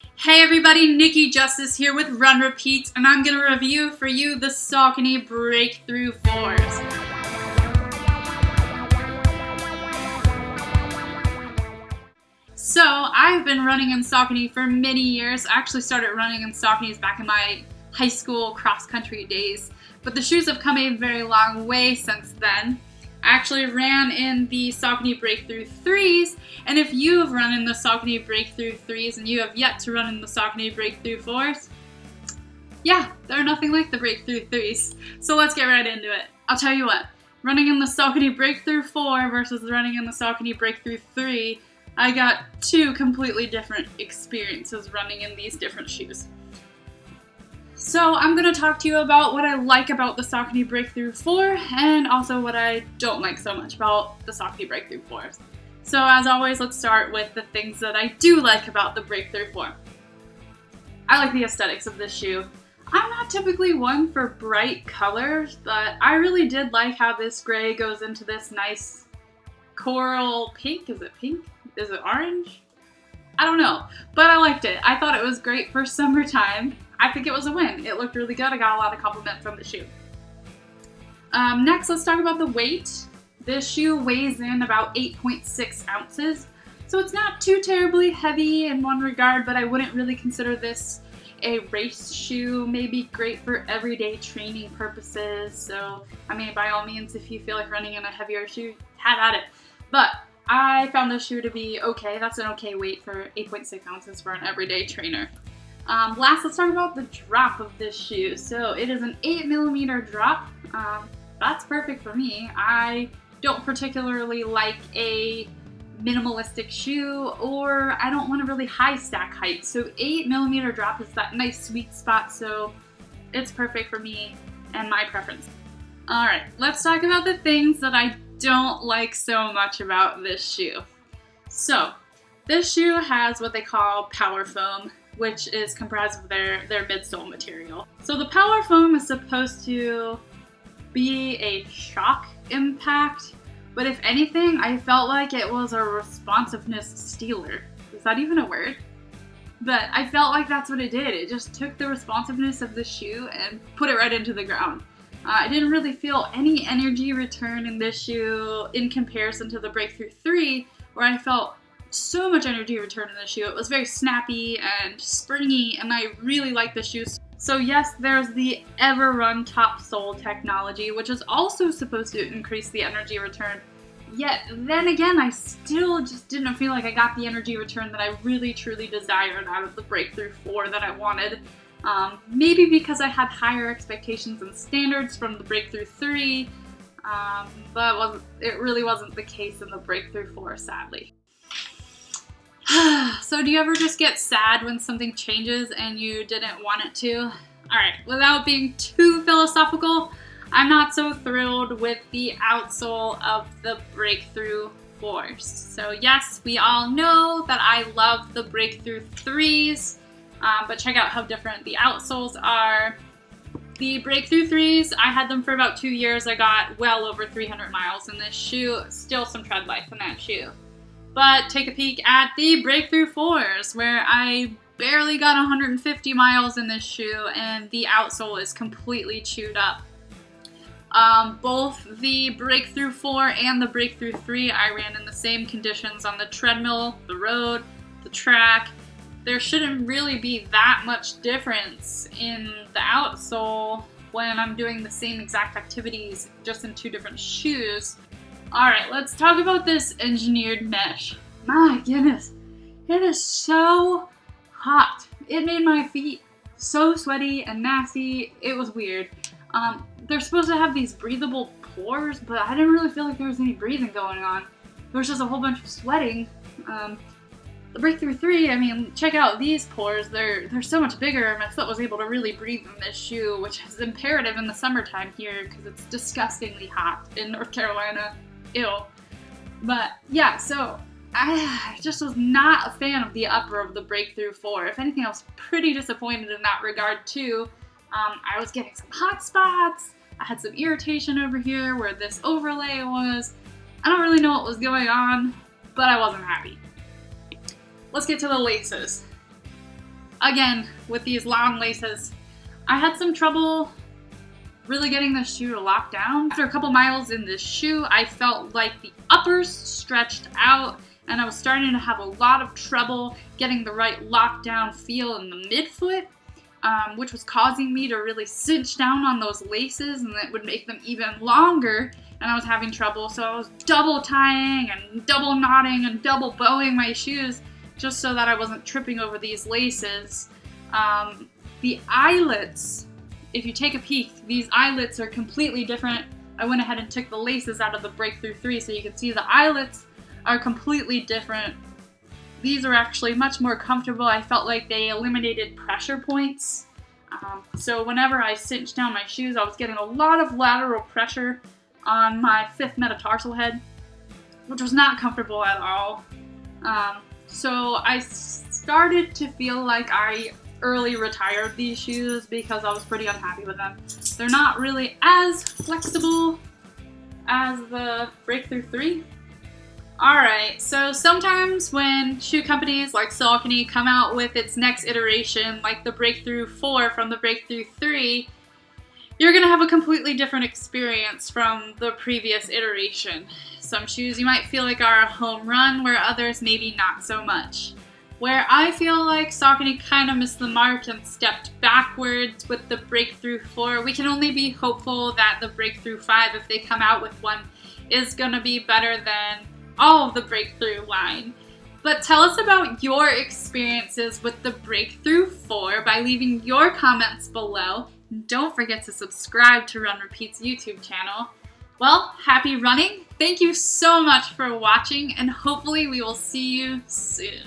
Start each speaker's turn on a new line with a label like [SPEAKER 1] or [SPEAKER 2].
[SPEAKER 1] Hey everybody, Nikki Justice here with Run Repeat, and I'm going to review for you the Saucony BreakThru 4s. So, I've been running in Saucony for many years. I actually started running in Sauconys back in my high school cross-country days, but the shoes have come a very long way since then. I actually ran in the Saucony BreakThru 3s, and if you have run in the Saucony BreakThru 3s and you have yet to run in the Saucony BreakThru 4s, yeah, they're nothing like the BreakThru 3s. So let's get right into it. I'll tell you what, running in the Saucony BreakThru 4 versus running in the Saucony BreakThru 3, I got two completely different experiences running in these different shoes. So I'm going to talk to you about what I like about the Saucony BreakThru 4 and also what I don't like so much about the Saucony BreakThru 4s. So as always, let's start with the things that I do like about the BreakThru 4. I like the aesthetics of this shoe. I'm not typically one for bright colors, but I really did like how this gray goes into this nice coral pink. Is it pink? Is it orange? I don't know, but I liked it. I thought it was great for summertime. I think it was a win. It looked really good. I got a lot of compliments on the shoe. Next, let's talk about the weight. This shoe weighs in about 8.6 ounces, so it's not too terribly heavy in one regard, but I wouldn't really consider this a race shoe. Maybe great for everyday training purposes. So, I mean, by all means, if you feel like running in a heavier shoe, have at it. But I found this shoe to be okay. That's an okay weight for 8.6 ounces for an everyday trainer. Last, let's talk about the drop of this shoe. So it is an 8mm drop. That's perfect for me. I don't particularly like a minimalistic shoe, or I don't want a really high stack height. So 8mm drop is that nice sweet spot, so it's perfect for me and my preference. Alright, let's talk about the things that I don't like so much about this shoe. So, this shoe has what they call power foam, which is comprised of their midsole material. So the power foam is supposed to be a shock impact, but if anything, I felt like it was a responsiveness stealer. Is that even a word? But I felt like that's what it did. It just took the responsiveness of the shoe and put it right into the ground. I didn't really feel any energy return in this shoe in comparison to the BreakThru 3, where I felt so much energy return in the shoe. It was very snappy and springy, and I really like the shoe. So yes, there's the EVERUN topsole technology, which is also supposed to increase the energy return. Yet then again, I still just didn't feel like I got the energy return that I really truly desired out of the BreakThru 4 that I wanted. Maybe because I had higher expectations and standards from the BreakThru 3, but it really wasn't the case in the BreakThru 4, sadly. So do you ever just get sad when something changes and you didn't want it to? Alright, without being too philosophical, I'm not so thrilled with the outsole of the BreakThru 4s. So yes, we all know that I love the BreakThru 3s, but check out how different the outsoles are. The BreakThru 3s, I had them for about 2 years. I got well over 300 miles in this shoe. Still some tread life in that shoe. But take a peek at the BreakThru 4s, where I barely got 150 miles in this shoe, and the outsole is completely chewed up. Both the BreakThru 4 and the BreakThru 3, I ran in the same conditions on the treadmill, the road, the track. There shouldn't really be that much difference in the outsole when I'm doing the same exact activities, just in two different shoes. Alright, let's talk about this engineered mesh. My goodness, it is so hot. It made my feet so sweaty and nasty. It was weird. They're supposed to have these breathable pores, but I didn't really feel like there was any breathing going on. There was just a whole bunch of sweating. The BreakThru 3, I mean, check out these pores. They're so much bigger, and my foot was able to really breathe in this shoe, which is imperative in the summertime here because it's disgustingly hot in North Carolina. Ew. But yeah, so I just was not a fan of the upper of the BreakThru 4. If anything, I was pretty disappointed in that regard too. I was getting some hot spots. I had some irritation over here where this overlay was. I don't really know what was going on, but I wasn't happy. Let's get to the laces. again, with these long laces, I had some trouble really getting the shoe to lock down. After a couple miles in this shoe, I felt like the uppers stretched out and I was starting to have a lot of trouble getting the right lockdown feel in the midfoot, which was causing me to really cinch down on those laces, and that would make them even longer, and I was having trouble. So I was double tying and double knotting and double bowing my shoes just so that I wasn't tripping over these laces. The eyelets, if you take a peek, these eyelets are completely different. I went ahead and took the laces out of the BreakThru 3 so you can see the eyelets are completely different. These are actually much more comfortable. I felt like they eliminated pressure points. So whenever I cinched down my shoes, I was getting a lot of lateral pressure on my 5th metatarsal head, which was not comfortable at all. So I started to feel like I early retired these shoes because I was pretty unhappy with them. They're not really as flexible as the BreakThru 3. Alright, so sometimes when shoe companies like Saucony come out with its next iteration, like the BreakThru 4 from the BreakThru 3, you're going to have a completely different experience from the previous iteration. Some shoes you might feel like are a home run, where others maybe not so much. Where I feel like Saucony kind of missed the mark and stepped backwards with the BreakThru 4, we can only be hopeful that the BreakThru 5, if they come out with one, is going to be better than all of the BreakThru line. But tell us about your experiences with the BreakThru 4 by leaving your comments below. Don't forget to subscribe to RunRepeat's YouTube channel. Well, happy running! Thank you so much for watching, and hopefully we will see you soon.